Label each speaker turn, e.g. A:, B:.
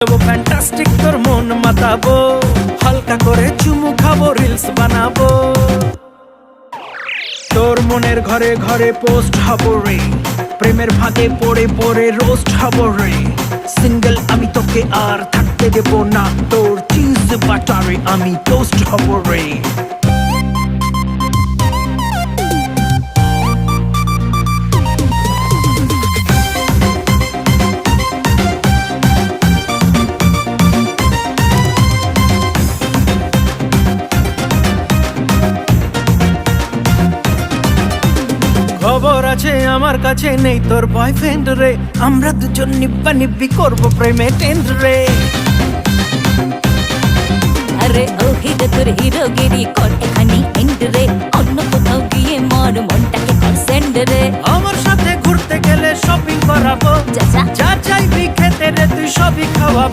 A: Fantastic তোর মন মাতাবো, হালকা করে চুমু খাবো, রিলস বানাবো, তোর মনের ঘরে ঘরে পোস্ট হবো রে, প্রেমের ফাঁদে পড়ে পড়ে রোস্ট হবো রে। সিঙ্গেল আমি তোকে আর থাকতে দেবো না, তোর চিজ বাটারে আমি টোস্ট হবো রে। খবর আছে আমার কাছে, নেই তোর বয়ফ্রেন্ড রে, আমরা দুজন নিব্বা নিব্বি করবো প্রেমে টেন্ড রে।
B: আরে ও হিরো তোর হিরোগিরি কর এখানে এন্ড রে, অন্য কোথাও গিয়ে মর মনটাকে কর সেন্ড রে।
A: আমার সাথে ঘুরতে গেলে শপিং করাবো,
B: যা যা
A: যা চাইবি খেতে রে তুই সবই খাওয়াবো।